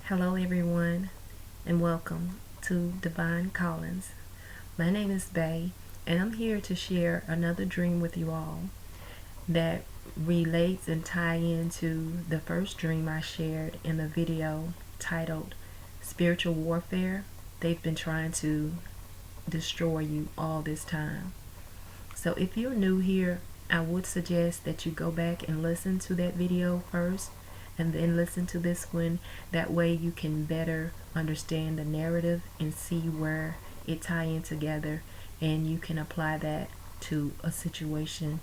Hello, everyone, and welcome to Divine Callings. My name is Bay, and I'm here to share another dream with you all that relates and tie into the first dream I shared in the video titled Spiritual Warfare. They've been trying to destroy you all this time. So, if you're new here, I would suggest that you go back and listen to that video first and then listen to this one. That way you can better understand the narrative and see where it tie in together, and you can apply that to a situation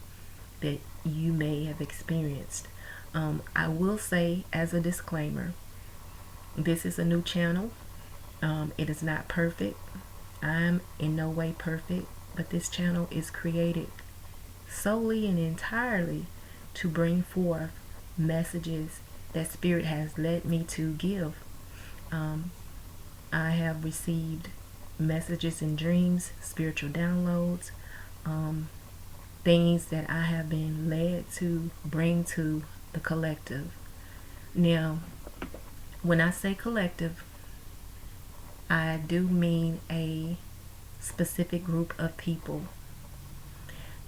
that you may have experienced. I will say as a disclaimer, this is a new channel. It is not perfect. I'm in no way perfect, but this channel is created solely and entirely to bring forth messages that Spirit has led me to give. Um, I have received messages in dreams, spiritual downloads, um, things that I have been led to bring to the collective. Now, when I say collective, I do mean a specific group of people.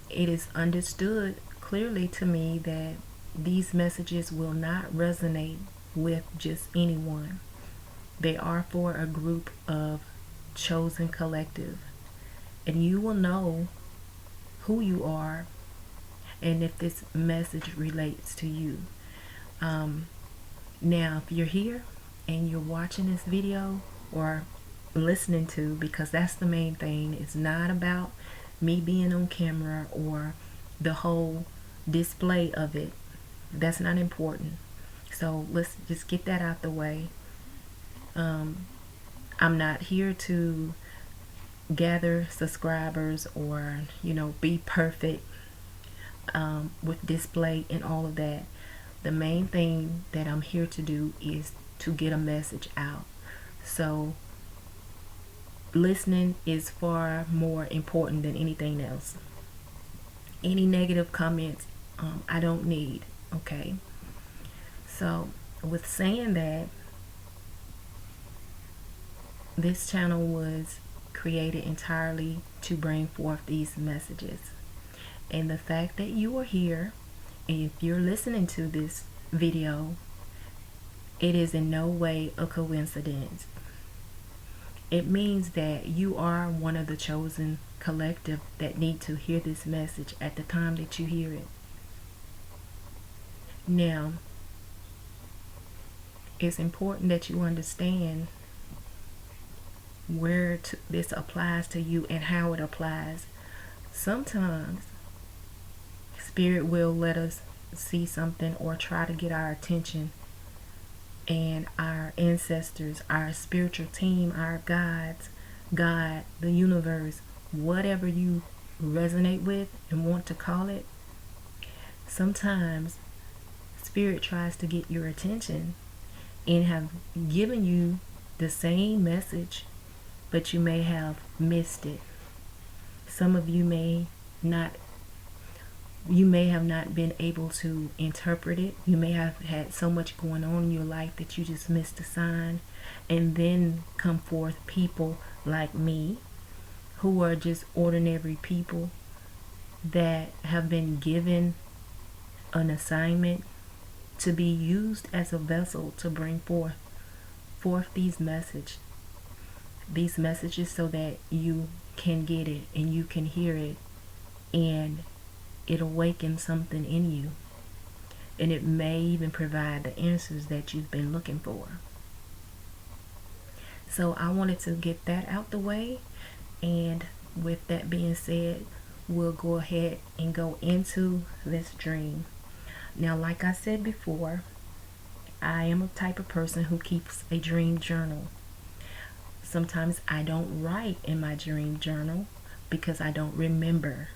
It is understood clearly to me that these messages will not resonate with just anyone. They are for a group of chosen collective. And you will know who you are and if this message relates to you. Now, if you're here and you're watching this video or listening to, because that's the main thing, it's not about me being on camera or the whole display of it. That's not important. So let's just get that out the way. I'm not here to gather subscribers or be perfect with display and all of that. The main thing that I'm here to do is to get a message out. So listening is far more important than anything else. Any negative comments, I don't need. Okay. So with saying that, this channel was created entirely to bring forth these messages. And the fact that you are here, and if you're listening to this video, it is in no way a coincidence. It means that you are one of the chosen collective that need to hear this message at the time that you hear it. Now, it's important that you understand where this applies to you and how it applies. Sometimes Spirit will let us see something or try to get our attention, and our ancestors, our spiritual team, our guides, God, the universe, whatever you resonate with and want to call it, sometimes Spirit tries to get your attention and have given you the same message, but you may have missed it. Some of you may have not been able to interpret it. You may have had so much going on in your life that you just missed a sign. And then come forth people like me, who are just ordinary people that have been given an assignment to be used as a vessel to bring forth these messages, so that you can get it and you can hear it, and it awakens something in you, and it may even provide the answers that you've been looking for. So I wanted to get that out the way, and with that being said, we'll go ahead and go into this dream. Now, like I said before, I am a type of person who keeps a dream journal. Sometimes I don't write in my dream journal because I don't remember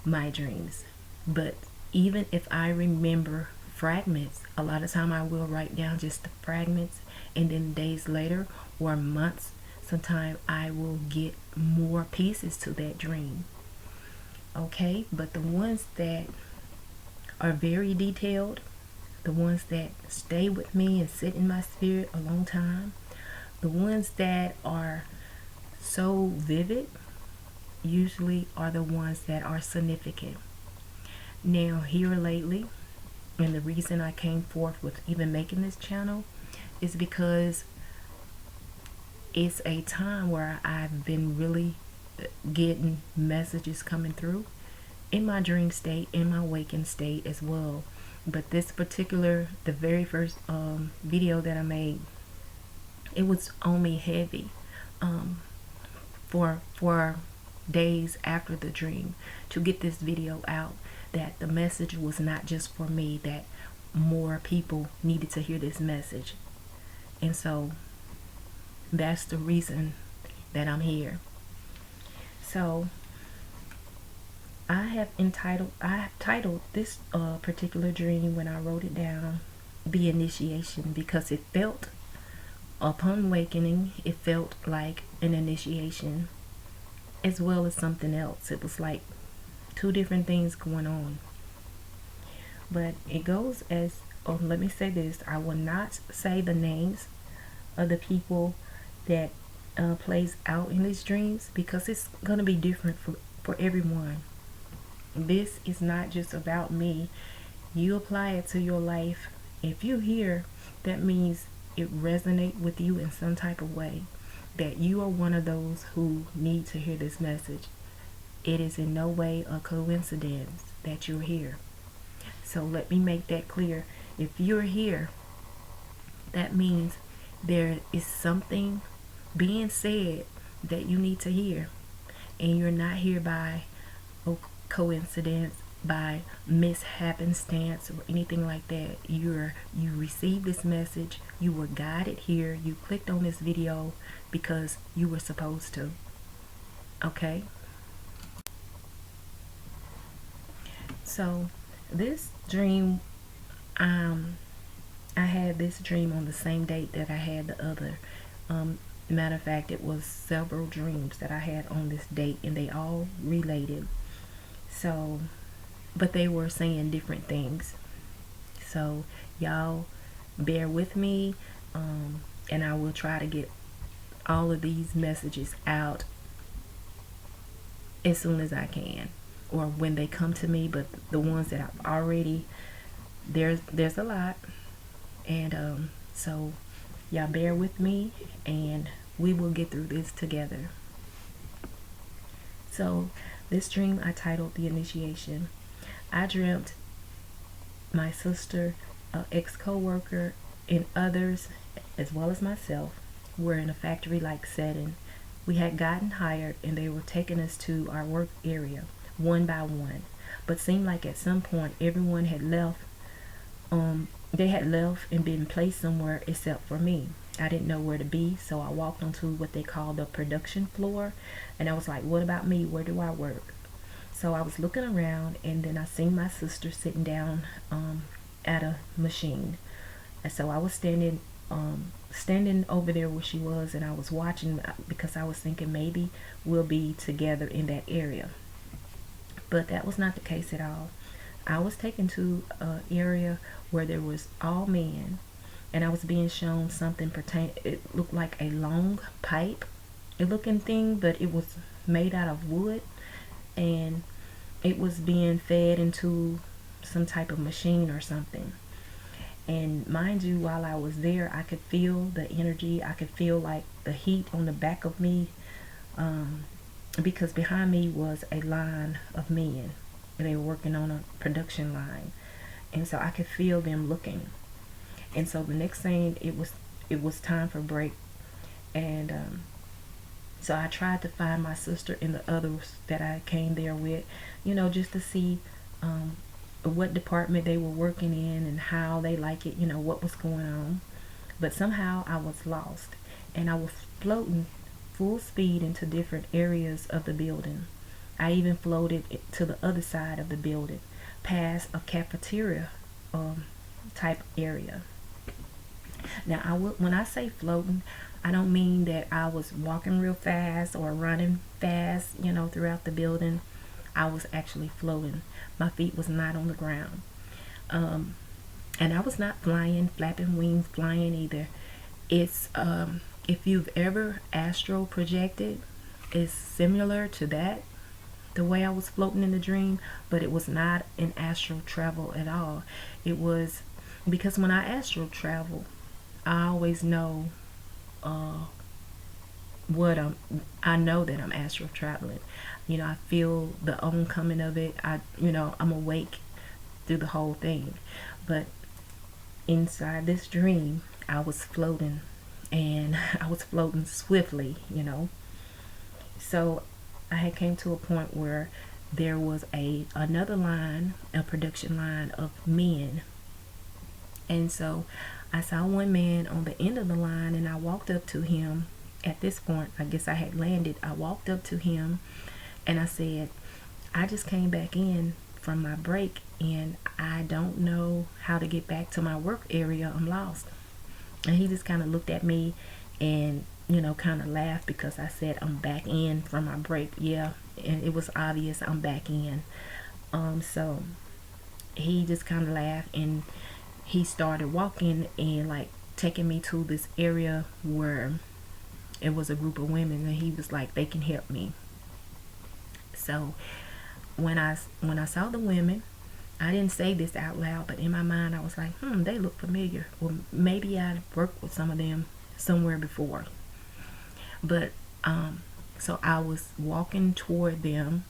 my dreams. But even if I remember fragments, a lot of time I will write down just the fragments, and then days later or months, sometimes I will get more pieces to that dream. Okay, but the ones that are very detailed, the ones that stay with me and sit in my spirit a long time, the ones that are so vivid, usually are the ones that are significant. Now, here lately, and the reason I came forth with even making this channel is because it's a time where I've been really getting messages coming through in my dream state, in my waking state as well. But this particular, the very first video that I made, it was on me heavy for days after the dream to get this video out, that the message was not just for me, that more people needed to hear this message. And so that's the reason that I'm here. So I have titled this particular dream, when I wrote it down, The Initiation, because it felt, upon awakening, it felt like an initiation as well as something else. It was like two different things going on. But it goes as, oh, let me say this, I will not say the names of the people that plays out in these dreams, because it's going to be different for everyone. This is not just about me. You apply it to your life. If you hear, that means it resonates with you in some type of way, that you are one of those who need to hear this message. It is in no way a coincidence that you're here. So let me make that clear. If you're here, that means there is something being said that you need to hear. And you're not here by coincidence, by mishappenstance, or anything like that. You received this message, you were guided here, you clicked on this video because you were supposed to. Okay? So this dream, I had this dream on the same date that I had the other. Matter of fact, it was several dreams that I had on this date, and they all related. So, but they were saying different things. So y'all bear with me, and I will try to get all of these messages out as soon as I can, or when they come to me. But the ones that I've already, there's a lot, and so y'all bear with me, and we will get through this together. So this dream I titled The Initiation. I dreamt my sister, ex-co-worker, and others, as well as myself, were in a factory-like setting. We had gotten hired, and they were taking us to our work area one by one. But seemed like at some point everyone had left. They had left and been placed somewhere except for me. I didn't know where to be, so I walked onto what they call the production floor, and I was like, what about me? Where do I work? So I was looking around, and then I seen my sister sitting down at a machine. And so I was standing over there where she was, and I was watching, because I was thinking maybe we'll be together in that area. But that was not the case at all. I was taken to an area where there was all men, and I was being shown something it looked like a long pipe looking thing, but it was made out of wood, and it was being fed into some type of machine or something. And mind you, while I was there, I could feel the energy. I could feel like the heat on the back of me, because behind me was a line of men. They were working on a production line, and so I could feel them looking. And so the next thing, it was time for break, and so I tried to find my sister and the others that I came there with, just to see what department they were working in and how they like it, what was going on. But somehow I was lost, and I was floating full speed into different areas of the building. I even floated to the other side of the building, past a cafeteria type area. Now, when I say floating, I don't mean that I was walking real fast or running fast, throughout the building. I was actually floating. My feet was not on the ground. And I was not flying, flapping wings, flying either. It's if you've ever astral projected, it's similar to that, the way I was floating in the dream, but it was not an astral travel at all. It was because when I astral travel, I always know uh, what I know that I'm astral traveling. I feel the oncoming of it. I'm awake through the whole thing. But inside this dream, I was floating, and I was floating swiftly. So I had came to a point where there was another line, a production line of men. And so I saw one man on the end of the line, and I walked up to him. At this point, I guess I had landed. I walked up to him and I said, I just came back in from my break and I don't know how to get back to my work area. I'm lost. And he just kind of looked at me and, kind of laughed because I said I'm back in from my break. Yeah, and it was obvious I'm back in. So he just kind of laughed and he started walking and like taking me to this area where it was a group of women, and he was like, they can help me. So when I saw the women, I didn't say this out loud, but in my mind I was like, they look familiar. Well, maybe I'd worked with some of them somewhere before. But so I was walking toward them,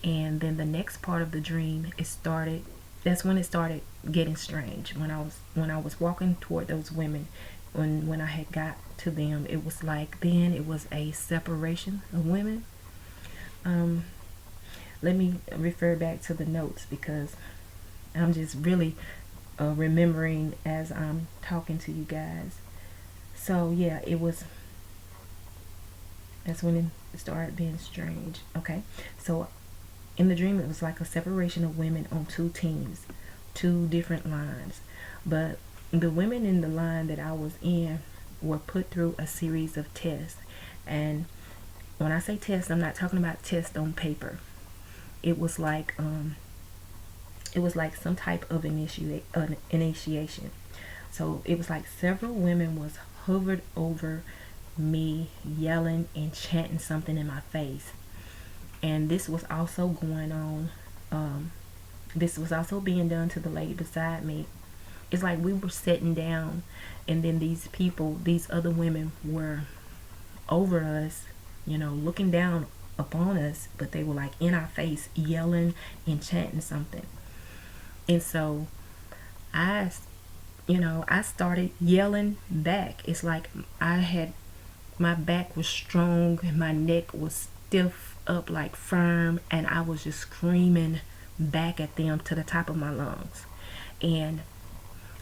and then the next part of the dream, it started. That's when it started getting strange. When I was walking toward those women, when I had got to them, it was like then it was a separation of women. Um, Let me refer back to the notes because I'm just really remembering as I'm talking to you guys. So yeah, that's when it started being strange. Okay, so in the dream it was like a separation of women on two teams, two different lines, but the women in the line that I was in were put through a series of tests. And when I say test, I'm not talking about tests on paper. It was like some type of initiation. So it was like several women was hovered over me, yelling and chanting something in my face. And this was also going on. This was also being done to the lady beside me. It's like we were sitting down, and then these other women were over us, looking down upon us, but they were like in our face, yelling and chanting something. And so I, I started yelling back. It's like my back was strong and my neck was stiff up like firm, and I was just screaming back at them to the top of my lungs. And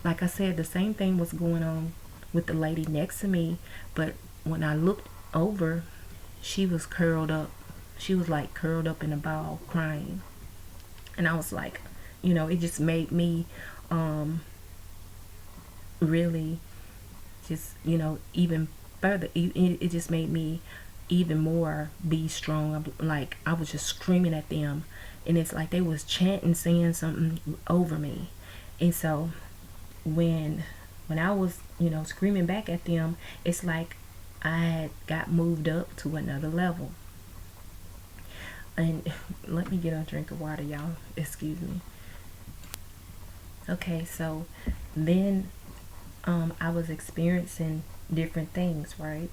like I said, the same thing was going on with the lady next to me, but when I looked over, she was curled up. She was like curled up in a ball crying. And I was like, it just made me really just, even further. It just made me even more be strong. Like I was just screaming at them, and it's like they was chanting, saying something over me. And so when I was, screaming back at them, it's like I had got moved up to another level. And let me get a drink of water, y'all. Excuse me. Okay, so then I was experiencing different things, right?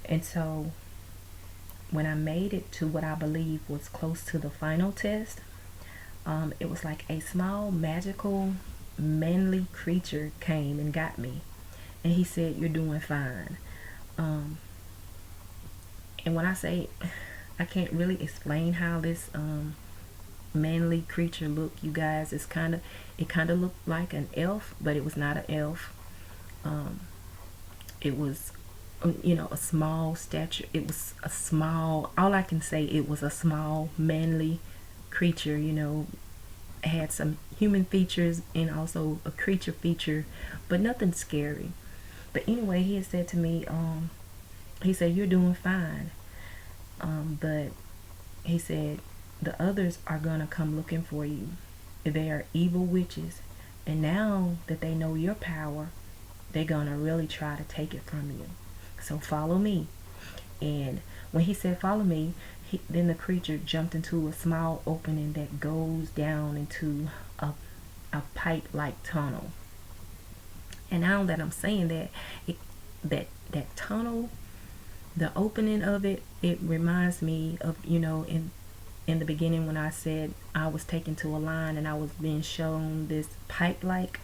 And so when I made it to what I believe was close to the final test, it was like a small magical manly creature came and got me, and he said, "You're doing fine." Um, and when I say I can't really explain how this manly creature looked, you guys, it kind of looked like an elf, but it was not an elf. It was a small stature. It was a small, all I can say, it was a small manly creature. It had some human features and also a creature feature, but nothing scary. But anyway, he had said to me, he said, "You're doing fine," but he said the others are gonna come looking for you. they are evil witches. And now that they know your power, they're gonna really try to take it from you. So follow me. And when he said follow me, then the creature jumped into a small opening that goes down into a pipe-like tunnel. And now that I'm saying that, that tunnel, the opening of it, it reminds me of, in the beginning when I said I was taken to a line and I was being shown this pipe-like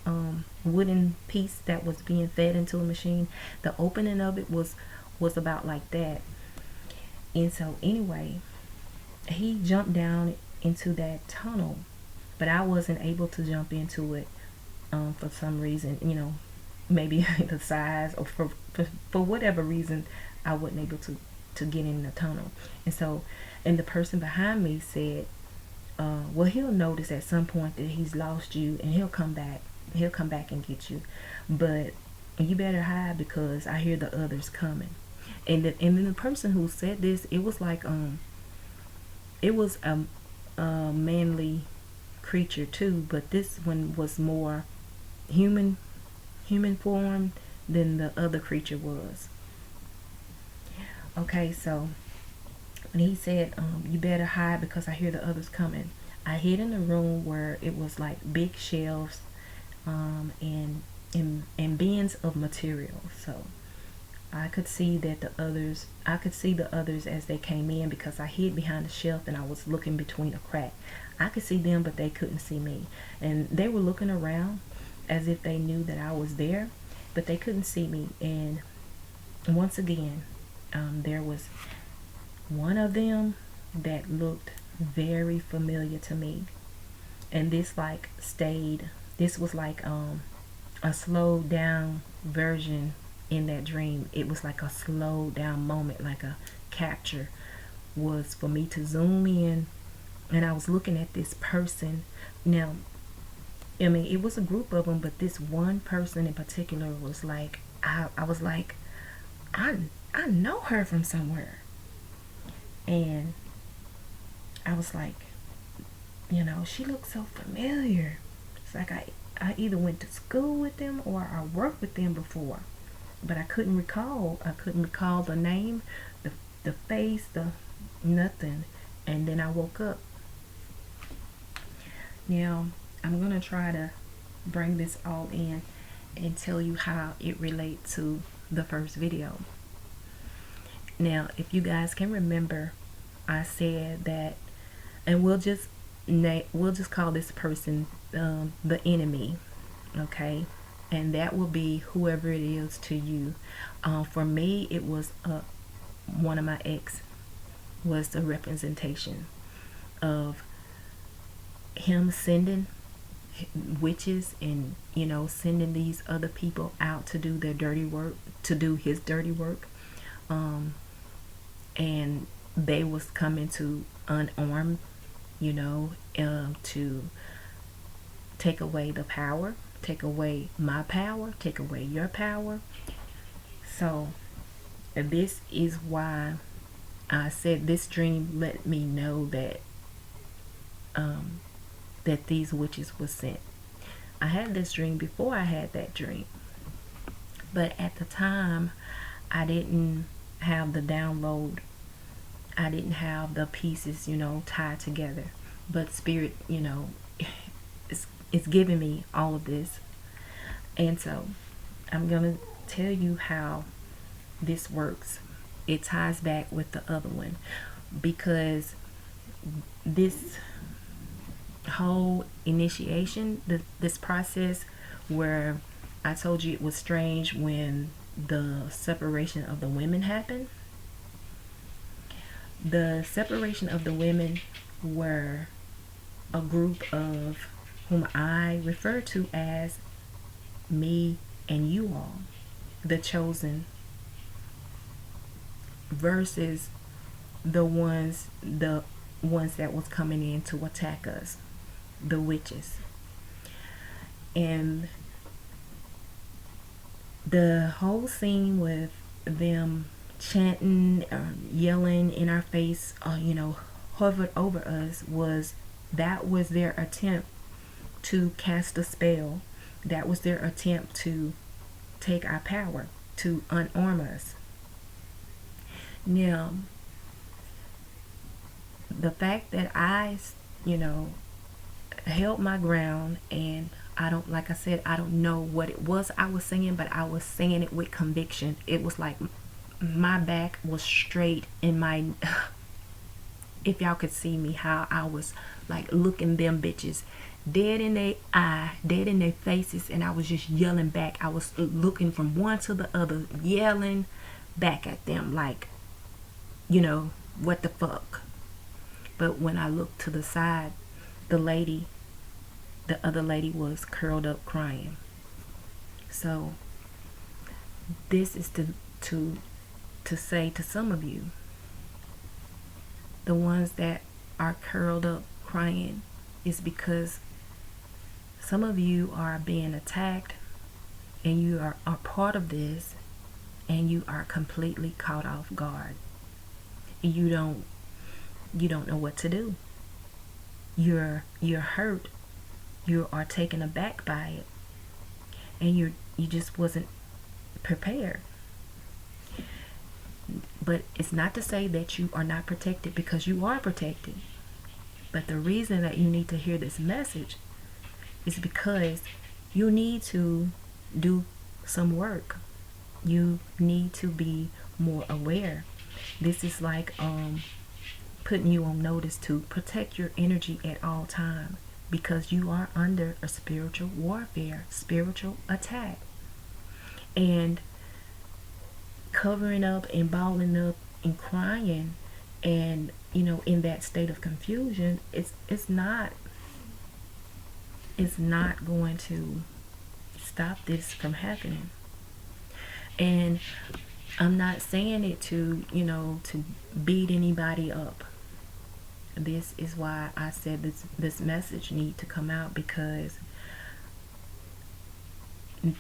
wooden piece that was being fed into a machine. The opening of it was about like that. And so anyway, he jumped down into that tunnel, but I wasn't able to jump into it for some reason, maybe the size, or for whatever reason, I wasn't able to get in the tunnel. And so, and the person behind me said, well, he'll notice at some point that he's lost you, and he'll come back and get you, but you better hide because I hear the others coming. And then the person who said this, it was like it was a manly creature too, but this one was more human form than the other creature was. Okay, so when he said, you better hide because I hear the others coming, I hid in a room where it was like big shelves, and bins of material. So I could see the others as they came in because I hid behind the shelf and I was looking between a crack. I could see them, but they couldn't see me. And they were looking around as if they knew that I was there, but they couldn't see me. And once again, there was one of them that looked very familiar to me. And this was like a slowed down version in that dream. It was like a slowed down moment, like a capture was for me to zoom in, and I was looking at this person. Now, I mean, it was a group of them, but this one person in particular was like, I was like, I know her from somewhere. And I was like, she looks so familiar. It's like I either went to school with them or I worked with them before, but I couldn't recall the name, the face, the nothing. And then I woke up. Now I'm gonna try to bring this all in and tell you how it relates to the first video. Now, if you guys can remember, I said that, and we'll just call this person the enemy, okay? And that will be whoever it is to you. For me, it was one of my ex was the representation of him sending witches and sending these other people out to do their dirty work, to do his dirty work, and they was coming to unarmed, to take away the power, take away my power, take away your power. So this is why I said this dream let me know that that these witches were sent. I had this dream before I had that dream, but at the time I didn't have the download. I didn't have the pieces, tied together. But Spirit, it's giving me all of this. And so I'm going to tell you how this works. It ties back with the other one, because this whole initiation, this process where I told you it was strange when the separation of the women happened. The separation of the women were a group of whom I refer to as me and you all, the chosen, versus the ones that was coming in to attack us, the witches. And the whole scene with them chanting, yelling in our face, hovered over us, was their attempt to cast a spell. That was their attempt to take our power, to unarm us. Now, the fact that I, you know, held my ground, and I don't, like I said, I don't know what it was I was saying, but I was saying it with conviction. It was like my back was straight in my, if y'all could see me, how I was like looking them bitches dead in their eye, dead in their faces, and I was just yelling back. I was looking from one to the other, yelling back at them like, you know, what the fuck. But when I looked to the side, the other lady was curled up crying. So this is to say to some of you, the ones that are curled up crying, is because some of you are being attacked, and you are part of this, and you are completely caught off guard. You don't know what to do. You're hurt. You are taken aback by it, and you just wasn't prepared. But it's not to say that you are not protected, because you are protected. But the reason that you need to hear this message is because you need to do some work. You need to be more aware. This is like putting you on notice to protect your energy at all times, because you are under a spiritual warfare, spiritual attack. And covering up and balling up and crying, and in that state of confusion, it's not going to stop this from happening. And I'm not saying it to beat anybody up. This is why I said this message need to come out, because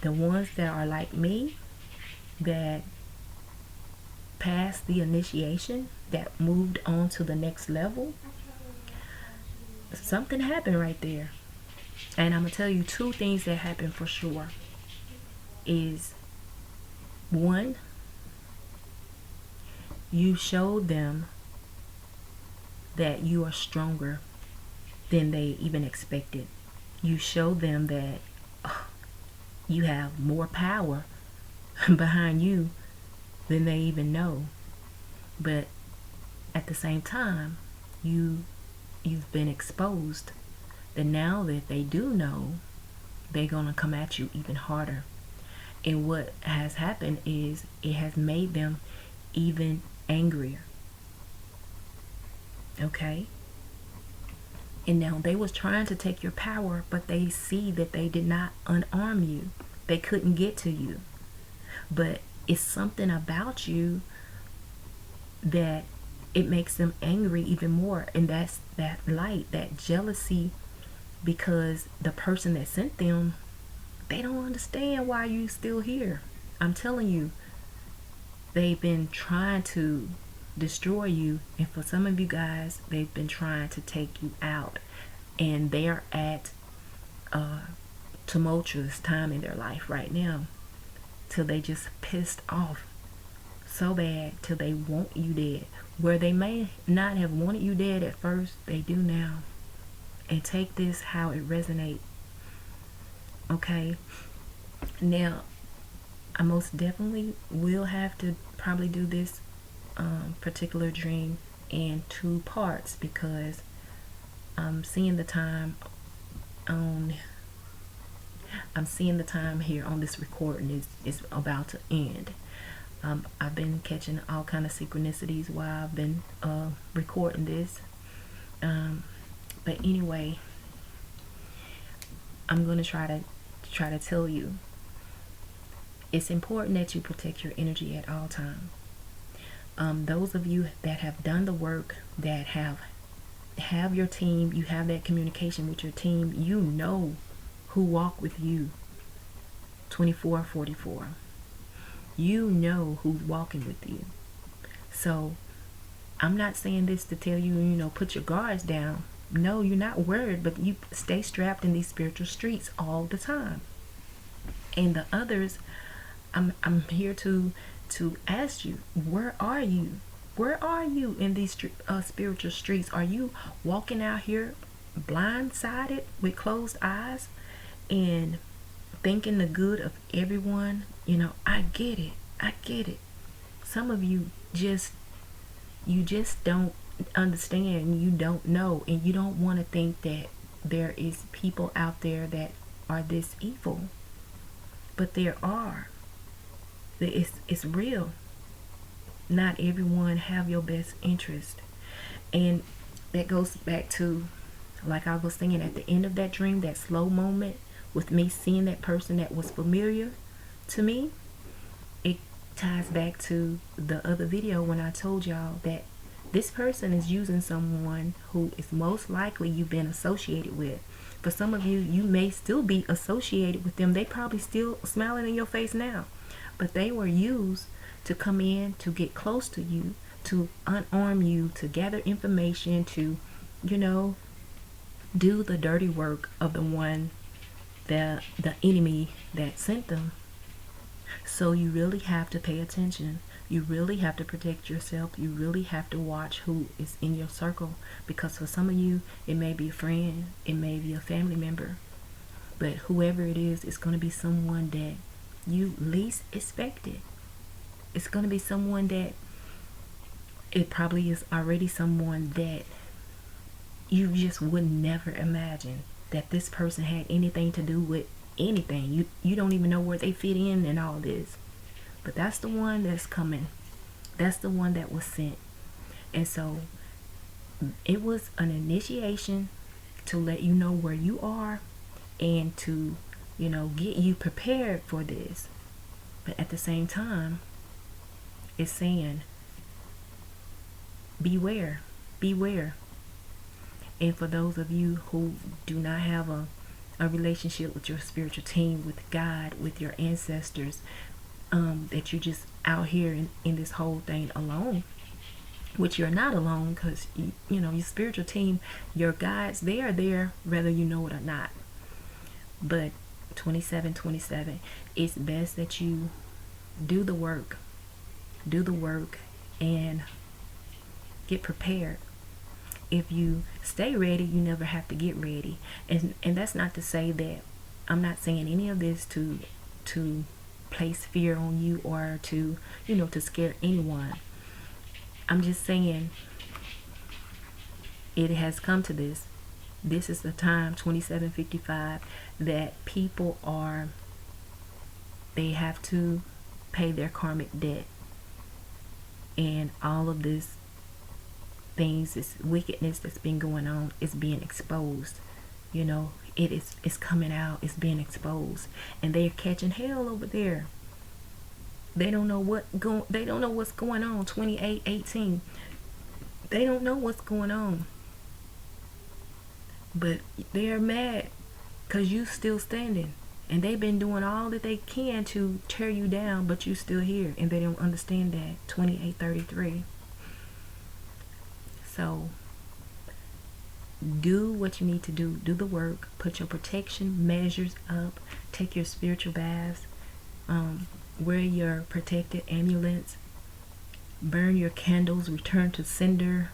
the ones that are like me, that passed the initiation, that moved on to the next level, something happened right there. And I'm gonna tell you two things that happened for sure. Is one, you showed them that you are stronger than they even expected. You showed them that you have more power behind you than they even know. But at the same time, you've been exposed that now that they do know, they're gonna come at you even harder. And what has happened is it has made them even angrier. Okay? And now they was trying to take your power, but they see that they did not unarm you. They couldn't get to you. But it's something about you that it makes them angry even more. And that's that light, that jealousy, because the person that sent them, they don't understand why you still here. I'm telling you, they've been trying to destroy you, and for some of you guys, they've been trying to take you out, and they're at a tumultuous time in their life right now, till they just pissed off so bad till they want you dead. Where they may not have wanted you dead at first, they do now. And take this how it resonates. Okay, now I most definitely will have to probably do this particular dream in two parts, because I'm seeing the time here on this recording is about to end. I've been catching all kind of synchronicities while I've been recording this. But anyway, I'm going to try to tell you, it's important that you protect your energy at all times. Those of you that have done the work, that have your team, you have that communication with your team, you know who walk with you 24/44. You know who's walking with you. So I'm not saying this to tell you, put your guards down. No, you're not worried, but you stay strapped in these spiritual streets all the time. And the others, I'm here to ask you, where are you? Where are you in these spiritual streets? Are you walking out here blindsided with closed eyes and thinking the good of everyone? I get it. I get it. Some of you just don't understand. You don't know, and you don't want to think that there is people out there that are this evil, but there are. It's real. Not everyone have your best interest, and that goes back to, like I was saying, at the end of that dream, that slow moment with me seeing that person that was familiar to me. It ties back to the other video when I told y'all that this person is using someone who is most likely you've been associated with. For some of you, you may still be associated with them. They probably still smiling in your face now, but they were used to come in, to get close to you, to unarm you, to gather information, to, do the dirty work of the one, the enemy that sent them. So you really have to pay attention. You really have to protect yourself. You really have to watch who is in your circle, because for some of you, it may be a friend, it may be a family member, but whoever it is, it's going to be someone that you least expected. It's going to be someone that, it probably is already someone that you just would never imagine that this person had anything to do with anything. You don't even know where they fit in all this. But that's the one that's coming. That's the one that was sent. And so it was an initiation to let you know where you are, and to, get you prepared for this. But at the same time, it's saying, beware, beware. And for those of you who do not have a relationship with your spiritual team, with God, with your ancestors, that you're just out here in this whole thing alone, which you're not alone, because your spiritual team, your guides, they are there whether you know it or not. But 2727, it's best that you do the work and get prepared. If you stay ready, you never have to get ready. And that's not to say that, I'm not saying any of this to place fear on you, or to to scare anyone. I'm just saying, it has come to this. This is the time, 2755, that people they have to pay their karmic debt. And all of this things, this wickedness that's been going on, is being exposed. It's coming out, it's being exposed, and they're catching hell over there. They don't know what's going on. 2818, they don't know what's going on, but they're mad because you still standing, and they've been doing all that they can to tear you down, but you still here, and they don't understand that. 2833. So do what you need to do. Do the work. Put your protection measures up. Take your spiritual baths. Wear your protected amulets. Burn your candles. Return to sender.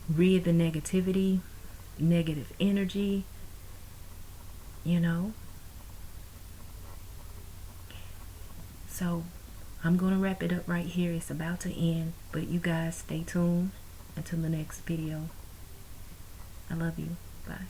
Rid the negativity, negative energy. So I'm going to wrap it up right here. It's about to end, but you guys stay tuned until the next video. I love you. Bye.